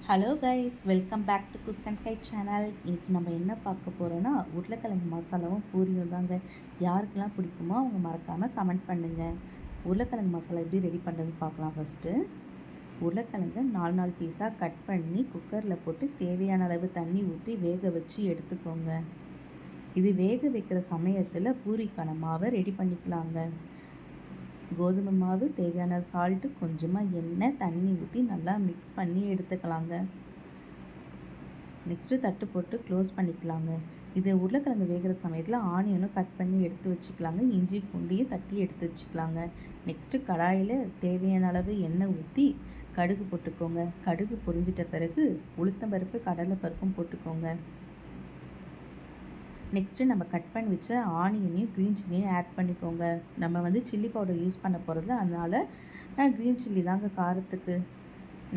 Hello guys, welcome back to cook and guide channel. இன்றைக்கி நம்ம என்ன பார்க்க போகிறோன்னா உருளைக்கிழங்கு மசாலாவும் பூரியும் தாங்க. யாருக்கெல்லாம் பிடிக்குமோ அவங்க மறக்காமல் கமெண்ட் பண்ணுங்கள். உருளைக்கிழங்கு மசாலா எப்படி ரெடி பண்ணுறதுன்னு பார்க்கலாம். ஃபஸ்ட்டு உருளைக்கிழங்கு 4 பீஸாக கட் பண்ணி குக்கரில் போட்டு தேவையான அளவு தண்ணி ஊற்றி வேக வச்சு எடுத்துக்கோங்க. இது வேக வைக்கிற சமயத்தில் பூரிக்கான மாவை ரெடி பண்ணிக்கலாங்க. கோதுமை மாவு, தேவையான சால்ட்டு, கொஞ்சமாக எண்ணெய், தண்ணி ஊற்றி நல்லா மிக்ஸ் பண்ணி எடுத்துக்கலாங்க. நெக்ஸ்ட்டு தட்டு போட்டு க்ளோஸ் பண்ணிக்கலாங்க. இது உருளைக்கிழங்கு வேகிற சமயத்தில் ஆனியனும் கட் பண்ணி எடுத்து வச்சுக்கலாங்க. இஞ்சி பூண்டையும் தட்டி எடுத்து வச்சுக்கலாங்க. நெக்ஸ்ட்டு கடாயில் தேவையான அளவு எண்ணெய் ஊற்றி கடுகு போட்டுக்கோங்க. கடுகு பொரிஞ்சிட்ட பிறகு உளுத்தம்பருப்பு, கடலைப்பருப்பும் போட்டுக்கோங்க. நெக்ஸ்ட்டு நம்ம கட் பண்ணி வச்ச ஆனியனையும் க்ரீன் சில்லியும் ஆட் பண்ணிக்கோங்க. நம்ம சில்லி பவுடர் யூஸ் பண்ண போகிறது, அதனால் க்ரீன் சில்லி தாங்க காரத்துக்கு.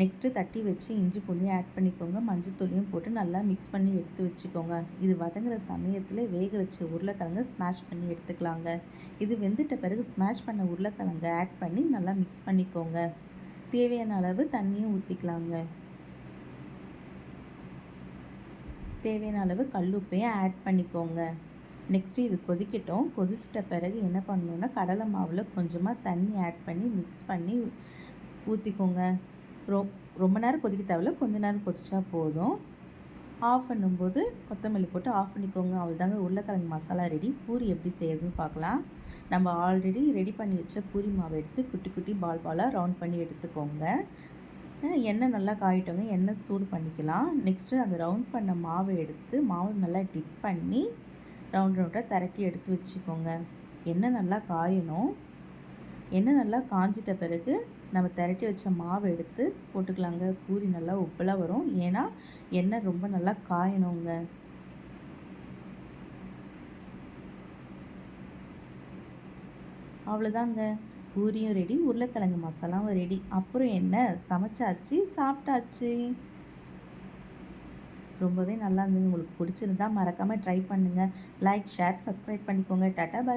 நெக்ஸ்ட்டு தட்டி வச்சு இஞ்சி பூண்டையும் ஆட் பண்ணிக்கோங்க. மஞ்சத்தூளையும் போட்டு நல்லா மிக்ஸ் பண்ணி எடுத்து வச்சுக்கோங்க. இது வதங்குற சமயத்தில் வேக வச்ச உருளைக்கிழங்கை ஸ்மாஷ் பண்ணி எடுத்துக்கலாங்க. இது வெந்துட்ட பிறகு ஸ்மாஷ் பண்ண உருளைக்கிழங்கை ஆட் பண்ணி நல்லா மிக்ஸ் பண்ணிக்கோங்க. தேவையான அளவு தண்ணியும் ஊற்றிக்கலாங்க. தேவையான அளவு கல்லுப்பையும் ஆட் பண்ணிக்கோங்க. நெக்ஸ்ட்டு இது கொதிக்கட்டும். கொதிச்சிட்ட பிறகு என்ன பண்ணணுன்னா, கடலை மாவில் கொஞ்சமாக தண்ணி ஆட் பண்ணி மிக்ஸ் பண்ணி ஊற்றிக்கோங்க. ரொம்ப நேரம் கொதிக்க தேவையில்ல, கொஞ்ச நேரம் கொதிச்சா போதும். ஆஃப் பண்ணும்போது கொத்தமல்லி போட்டு ஆஃப் பண்ணிக்கோங்க. அவ்வளோதாங்க, உருளைக்கிழங்கு மசாலா ரெடி. பூரி எப்படி செய்யறதுன்னு பார்க்கலாம். நம்ம ஆல்ரெடி ரெடி பண்ணி வச்ச பூரி மாவை எடுத்து குட்டி குட்டி பாலாக ரவுண்ட் பண்ணி எடுத்துக்கோங்க. எண்ணெய் நல்லா காயிட்டோங்க. எண்ணெய் சூடு பண்ணிக்கலாம். நெக்ஸ்ட்டு அந்த ரவுண்ட் பண்ண மாவை எடுத்து மாவு நல்லா டிப் பண்ணி ரவுண்டாக திரட்டி எடுத்து வச்சுக்கோங்க. எண்ணெய் நல்லா காயணும். எண்ணெய் நல்லா காஞ்சிட்ட பிறகு நம்ம திரட்டி வச்ச மாவை எடுத்து போட்டுக்கலாங்க. பூரி நல்லா உப்பலாக வரும், ஏன்னா எண்ணெய் ரொம்ப நல்லா காயணுங்க. அவ்வளோதாங்க, பூரியும் ரெடி, உருளைக்கிழங்கு மசாலாவும் ரெடி. அப்புறம் என்ன, சமைச்சாச்சு, சாப்பிட்டாச்சு. ரொம்பவே நல்லா இருந்தது. உங்களுக்கு பிடிச்சிருந்தா மறக்காமல் ட்ரை பண்ணுங்கள். லைக், ஷேர், சப்ஸ்கிரைப் பண்ணிக்கோங்க. டாட்டா, பாய்.